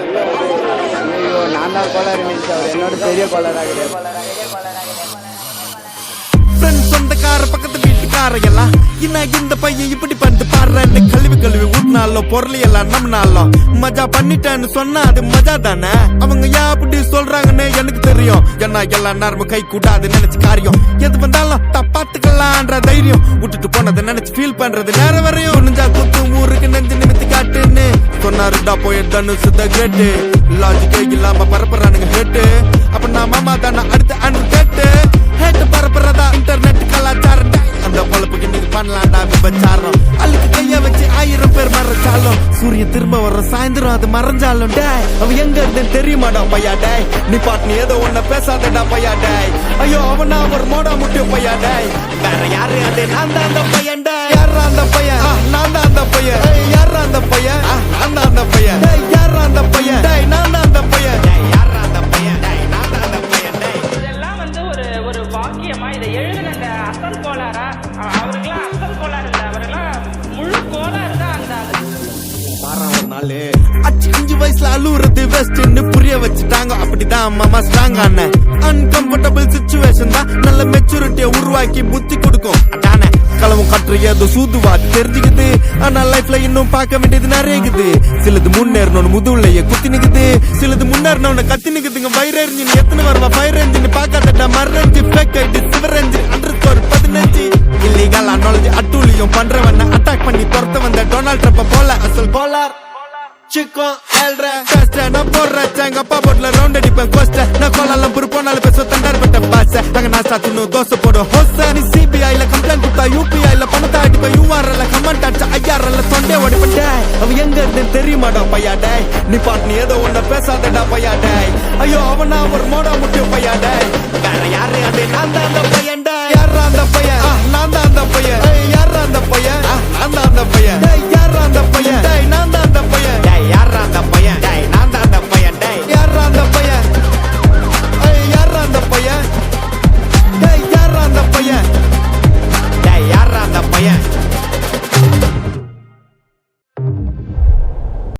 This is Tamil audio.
ஐயோ நான் தான் கோளாறு மீன்ஸ் அவர் என்னோட பெரிய கோளாறாக சொந்தக்கார பக்கத்து வீட்டுக்கார எல்லாம் இந்த பையன் இப்படி பண்ணிட்டு பாடுறேன்னு கழுவி ஊட்டினாலும் பொருள் எல்லாம் நம்மனாலும் மஜா பண்ணிட்டேன்னு சொன்னா அது மஜா தானே. அவங்க ஏன் அப்படி சொல்றாங்கன்னு எனக்கு தெரியும். ஏன்னா எல்லாம் நேரமும் கை கூட்டாது நினைச்சு காரியம் எது வந்தாலும் தப்பாத்துக்கலான்ற தைரியம் விட்டுட்டு போனதை நினைச்சு ஃபீல் பண்றது நேரம் வரையும் நெஞ்சா குத்து ஊருக்கு நெஞ்சு நிமித்தி காட்டுன்னு சொன்னாருடா போயிட்டான்னு சுத்த கேட்டு லாஜிக்கே இல்லாம பரப்புறானுங்க கேட்டு அப்ப நான் மாமா தானே அடுத்து அனு கேட்டு ஹேட்டு பரப்புறதா இன்டர்நெட் கலாச்சாரம் அந்த பொழப்புக்கு நீங்க பண்ணலாம்டா விபச்சாரம் அழுக்கு கைய வச்சு 1000 பேர் மறைச்சாலும் சூரியன் திரும்ப வர சாயந்தரம் அது மறைஞ்சாலும் டேய் அவ எங்க இருந்து தெரியுமாடா பையா டேய் நீ பாட்டு ஏதோ ஒன்ன பேசாதடா பையா டேய் ஐயோ அவனா ஒரு மோடா முட்டிய பையா டேய் வேற யாரு அது நான் தான் அந்த பையன் டேய் யாரா அந்த பையன் நான் தான் அந்த பையன் யாரா அந்த பையன் நான் தான் அந்த பையன் டேய் யாரா அந்த பையன் டேய் நான் தான் அந்த பையன் டேய் யாரா அந்த பையன் டேய் நான் தான் அந்த பையன் டேய் இதெல்லாம் வந்து ஒரு வாக்கியமா இதை எழுதின அந்த அசல் கோளாரா அவருக்கெல்லாம் அசல் கோளாறு இல்லை அவரெல்லாம் முழு கோளாறு தான் அந்த ஆளு 5 வயசுல அழுவுறது வெஸ்ட்னு புரிய வச்சுட்டாங்க. அப்படிதான் மாமா ஸ்ட்ராங் ஆன அன்கம்ஃபர்டபிள் சிச்சுவேஷன் தான் நல்ல மெச்சூரிட்டியை உருவாக்கி புத்தி கொடுக்கும். அதானே களவும் கற்று ஏதோ சூதுவாது தெரிஞ்சுக்குது. ஆனா லைஃப்ல இன்னும் பார்க்க வேண்டியது நிறையக்குது. சிலது முன்னேறணும் முதுகுலையே குத்தி நிக்குது, சிலது முன்னேறணும் கத்தி நிக்குதுங்க. ஃபயர் என்ஜின் எத்தனை வருவா ஃபயர் என்ஜின் பார்க்காதடா மறைஞ்சு ஃபேக் ஐடி சிவரஞ்சு அண்டர்ஸ்கோர் 15 இல்லீகல் அனாலஜி அட்டூழியம் பண்றவன அட்டாக் பண்ணி துரத்த வந்த டொனால்ட் ட்ரம்ப் போல அசல் கோலார் சிக்கன் ஏழ்ற கஷ்ட நான் போடுறேன் எங்க அப்பா போட்ல ரவுண்ட் அடிப்பேன் கோஸ்ட நான் கோலாலம் புரு போனாலும் பேச தண்டார் பட்ட பாச நாங்க நான் சாத்தினு தோசை போடும் ஹோச நீ சிபிஐல கம்ப்ளைண்ட் கொடுத்தா யூபிஐல பணத்தை அடிப்பேன் யூஆர்எல்ல கமெண்ட் அடிச்சா ஐஆர்எல்ல தொண்டே ஓடிப்பட்ட அவ எங்க இருந்து தெரியுமாடா பையா டேய் நீ பாட்டு நீ ஏதோ ஒன்ன பேசாதடா பையா டேய் ஐயோ அவனா ஒரு மோடா முட்டிய பையா டேய் வேற யாரு அது நான் தான் அந்த பையன் டேய் யாரா அந்த பையன் நான் தான்